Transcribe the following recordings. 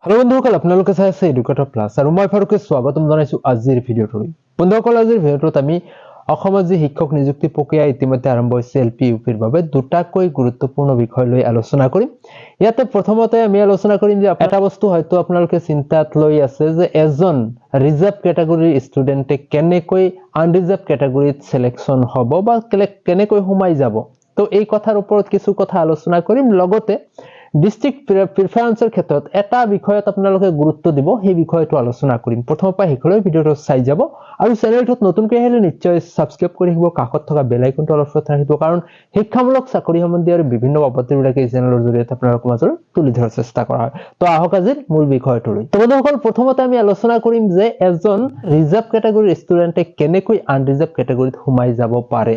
Hello বন্ধুসকল আপোনালোকে চাই আছে এডুকেটৰ প্লাস আৰু মই ফাৰুকে স্বাগতম জনাইছো আজিৰ ভিডিঅ'টোলৈ। বন্ধুসকল আজিৰ ভিডিঅ'টোত আমি অসমত যি শিক্ষক নিযুক্তি প্ৰক্ৰিয়া ইতিমধ্যে আৰম্ভ হৈছে এলপি ইউপিৰ বাবে দুটাকৈ গুৰুত্বপূৰ্ণ বিষয় লৈ আলোচনা কৰিম। ইয়াতে প্ৰথমতে আমি আলোচনা কৰিম যে এটা বস্তু হয়তো আপোনালোকে চিন্তাত লৈ আছে যে এজন ৰিজাৰ্ভ ক্যাটাগৰীৰ ষ্টুডেন্টে কেনেকৈ আনৰিজাৰ্ভ ক্যাটাগৰীত সিলেকশন হ'ব বা কেনেকৈ সোমাই যাব। তো এই কথাৰ ওপৰত কিছু কথা আলোচনা কৰিম। লগতে ডিস্ট্ৰিক্ট প্ৰিফাৰেন্সেৰ ক্ষেত্ৰত এটা বিষয়ত আপোনালোকে গুৰুত্ব দিব, সেই বিষয়টো আলোচনা কৰিম। প্ৰথমৰ পৰা শেষলৈ ভিডিঅটো চাই যাব আৰু চেনেলটোত নতুনকৈ আহিলে নিশ্চয় সাবস্ক্ৰাইব কৰি ৰাখিব, কাষত থকা বেল আইকনটো অলপ ৰাখিব, কাৰণ শিক্ষামূলক চাকৰি সম্বন্ধীয় আৰু বিভিন্ন বাবদবিলাক এই চেনেলৰ জৰিয়তে আপোনালোকৰ মাজত তুলি ধৰাৰ চেষ্টা কৰা হয়। তো আহক আজিৰ মূল বিষয়টোলৈ। তো বন্ধুসকল প্ৰথমতে আমি আলোচনা কৰিম যে এজন ৰিজাৰ্ভ ক্যাটাগৰীৰ ষ্টুডেন্টে কেনেকৈ আনৰিজাৰ্ভ ক্যাটাগৰীত সোমাই যাব পাৰে।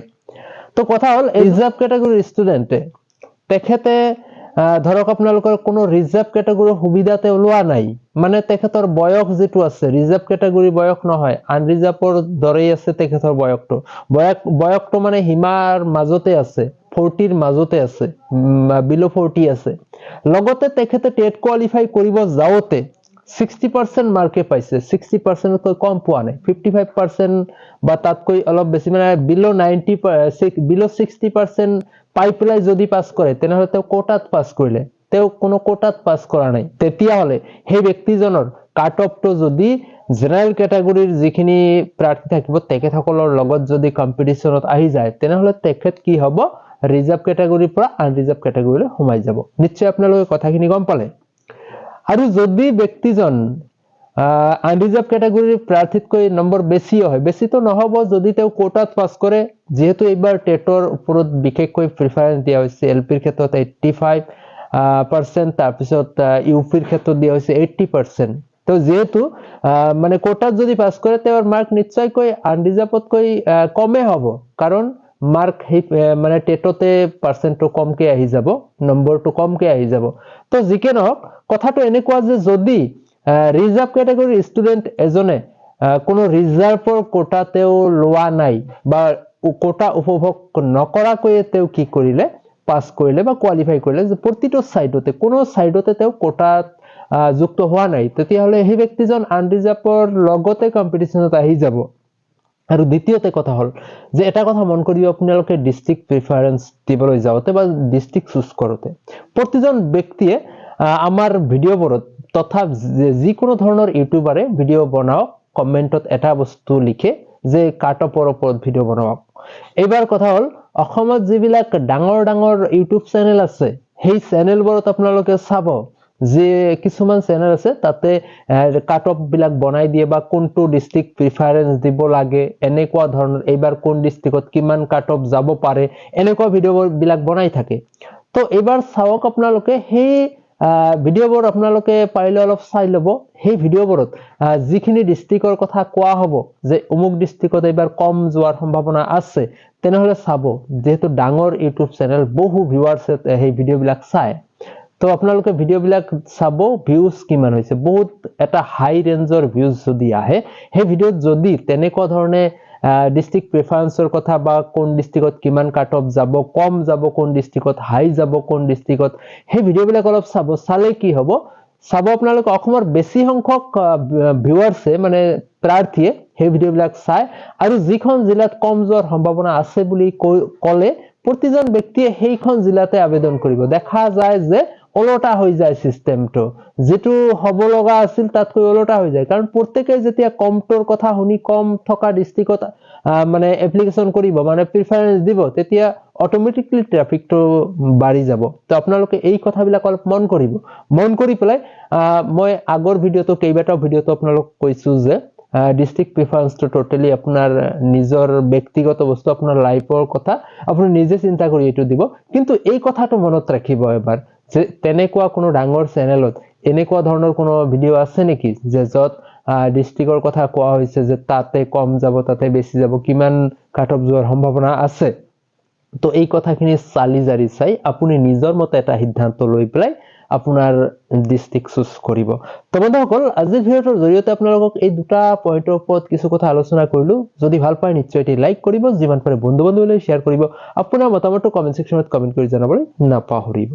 তো কথা হ'ল ৰিজাৰ্ভ ক্যাটাগৰীৰ ষ্টুডেন্টে তেখেতে ধৰক আপোনালোকৰ কোনো ৰিজাৰ্ভ ক্যাটাগৰীৰ সুবিধাতে ওলোৱা নাই, মানে তেখেতৰ বয়স যেটো আছে ৰিজাৰ্ভ ক্যাটাগৰী বয়স নহয়, আনৰিজাৰ্ভৰ দৰেই আছে তেখেতৰ বয়সটো মানে সীমাৰ মাজতে আছে, 40ৰ মাজতে আছে, বিলো 40 আছে। লগতে তেখেতে টেট কোৱালিফাই কৰিব যাওতে 60% মাৰ্কে পাইছে, 60% তকৈ কম পোৱা নাই, 55% বা তাতকৈ অলপ বেছি, মানে বিলো 60% পাই পেলাই যদি পাস কৰে তেনেহলে তেও কোটাত পাস কৰিলে, তেও কোনো কোটাত পাস কৰা নাই, তেতিয়া হলে সেই ব্যক্তিজনৰ কাট অফটো যদি জেনাৰেল ক্যাটাগৰীৰ যিখিনি প্ৰাৰ্থী থাকিব তেখেতসকলৰ লগত যদি কম্পিটিশনত আহি যায় তেনেহলে তেখেত কি হ'ব, ৰিজাৰ্ভ ক্যাটাগৰীৰ পৰা আনৰিজাৰ্ভ ক্যাটাগৰীলৈ সোমাই যাব। নিশ্চয় আপোনালোকে কথাখিনি গম পালে। আৰু যদি ব্যক্তিজন আনৰিজাৰ্ভ ক্যাটাগৰীৰ প্ৰাৰ্থীতকৈ নম্বৰ বেছি হয়, বেছিটো নহব যদি তেও কোটাত পাস কৰে, যেহেতু এইবাৰ টেটৰ ওপৰত বিশেষকৈ প্ৰিফাৰেন্স দিয়া হৈছে, এলপিৰ ক্ষেত্ৰত 85%, তাৰপিছত ইউপিৰ ক্ষেত্ৰত দিয়া হৈছে 80%। তো যেহেতু মানে কোটাত যদি পাস কৰে তেওঁৰ মাৰ্ক নিশ্চয়কৈ আনৰিজাৰ্ভতকৈ কমে হ'ব, কাৰণ মাৰ্ক মানে টেটতে পাৰ্সেন্টটো কমকে আহি যাব, নম্বৰটো কমকে আহি যাব। তো যিকে নহওক কথাটো এনেকুৱা যে যদি ৰিজাৰ্ভ ক্যাটাগৰীৰ ষ্টুডেন্ট এজনে কোনো ৰিজাৰ্ভৰ কোটাতেও লোৱা নাই বা কোটা উপভোগ নকৰাকৈ তেও কি কৰিলে, পাস কৰিলে বা কোৱালিফাই কৰিলে, যে প্ৰতিটো সাইডতে কোনো সাইডতে তেও কোটাত যুক্ত হোৱা নাই, তেতিয়াহলে সেই ব্যক্তিজন আনৰিজাৰ্ভৰ লগতে কম্পিটিশনত আহি যাব। আৰু দ্বিতীয়তে কথা হল যে এটা কথা মন কৰিব, আপোনালোকে ডিস্ট্ৰিক্ট প্ৰিফাৰেন্স দিবলৈ যাওতে বা ডিস্ট্ৰিক্ট চুজ কৰোতে প্ৰতিজন ব্যক্তিয়ে আমাৰ ভিডিঅ'বোৰত তথা যিকোনো ধৰণৰ ইউটিউবাৰে ভিডিঅ' বনাওক কমেন্টত এটা বস্তু লিখে যে কাট অফৰ ওপৰত ভিডিঅ' বনাওক। এইবাৰ কথা হল অসমত যিবিলাক ডাঙৰ ডাঙৰ ইউটিউব চেনেল আছে সেই চেনেলবোৰত আপোনালোকে চাব যে কিছুমান চেনেল আছে তাতে কাট অফ বিলাক বনাই দিয়ে বা কোনটো ডিস্ট্রিক্ট প্রিফারেন্স দিব লাগে, এনেকুৱা ধৰণৰ এইবাৰ কোন ডিস্ট্ৰিক্টত কিমান কাট অফ যাব পাৰে, এনেকুৱা ভিডিঅ' বিলাক বনাই থাকে। তো এইবাৰ চাওক আপোনালোকে সেই ভিডিঅ'বোৰ আপোনালোকে পাৰিলে অলপ চাই ল'ব। সেই ভিডিঅ'বোৰত যিখিনি ডিস্ট্ৰিক্টৰ কথা কোৱা হ'ব যে অমুক ডিস্ট্ৰিক্টত এইবাৰ কম যোৱাৰ সম্ভাৱনা আছে, তেনেহলে চাব, যেহেতু ডাঙৰ ইউটিউব চেনেল বহু ভিউৱাৰ্ছে সেই ভিডিঅ'বিলাক চায়, তো আপোনালোকে ভিডিঅ'বিলাক চাব ভিউজ কিমান হৈছে, বহুত এটা হাই ৰেঞ্জৰ ভিউজ যদি আহে সেই ভিডিঅ'ত যদি তেনেকুৱা ধৰণে ডিস্ট্ৰিক্ট প্ৰিফাৰেন্সৰ কথা বা কোন ডিস্ট্রিক্টত কিমান কাট অফ যাব, কম যাব কোন ডিস্ট্রিক্টত, হাই যাব কোন ডিস্ট্রিক্টত, সেই ভিডিঅ'বিলাক অলপ চাব। চালে কি হ'ব, চাব আপোনালোকে অসমৰ বেছি সংখ্যক ভিউৱাৰ্ছে মানে প্ৰাৰ্থীয়ে সেই ভিডিঅ'বিলাক চায় আৰু যিখন জিলাত কম যোৱাৰ সম্ভাৱনা আছে বুলি ক'লে প্ৰতিজন ব্যক্তিয়ে সেইখন জিলাতে আবেদন কৰিব। দেখা যায় যে ওলোটা হৈ যায় সিস্টেমটো, যেটো হ'ব লগা আছিল তাতকৈ ওলোটা হৈ যায়, কাৰণ প্ৰত্যেকে যেতিয়া কমটোৰ কথা শুনি কম থকা ডিস্ট্ৰিক্টত মানে এপ্লিকেশন কৰিব, মানে প্ৰিফাৰেন্স দিব, তেতিয়া অটোমেটিকলি ট্ৰাফিকটো বাঢ়ি যাব। তো আপোনালোকে এই কথাবিলাক অলপ মন কৰিব, মন কৰি পেলাই মই আগৰ ভিডিঅ'টো কেইবাটাও ভিডিঅ'টো আপোনালোকক কৈছো যে ডিস্ট্ৰিক্ট প্ৰিফাৰেন্সটো টোটালি আপোনাৰ নিজৰ ব্যক্তিগত বস্তু, আপোনাৰ লাইফৰ কথা আপুনি নিজে চিন্তা কৰি এইটো দিব। কিন্তু এই কথাটো মনত ৰাখিব এবাৰ যে তেনেকুৱা কোনো ডাঙৰ চেনেলত এনেকুৱা ধৰণৰ কোনো ভিডিঅ' আছে নেকি যে যত ডিস্ট্ৰিক্টৰ কথা কোৱা হৈছে যে তাতে কম যাব তাতে বেছি যাব, কিমান কাট অফ যোৱাৰ সম্ভাৱনা আছে। তো এই কথাখিনি চালি জাৰি চাই আপুনি নিজৰ মতে এটা সিদ্ধান্ত লৈ পেলাই আপোনাৰ ডিস্ট্ৰিক্ট চুজ কৰিব। তো বন্ধুসকল আজিৰ ভিডিঅ'টোৰ জৰিয়তে আপোনালোকক এই দুটা পইণ্টৰ ওপৰত কিছু কথা আলোচনা কৰিলো। যদি ভাল পায় নিশ্চয় এটি লাইক কৰিব, যিমান পাৰে বন্ধু বান্ধৱীলৈ শ্বেয়াৰ কৰিব, আপোনাৰ মতামতটো কমেন্ট সেকশ্যনত কমেন্ট কৰি জনাবলৈ নাপাহৰিব।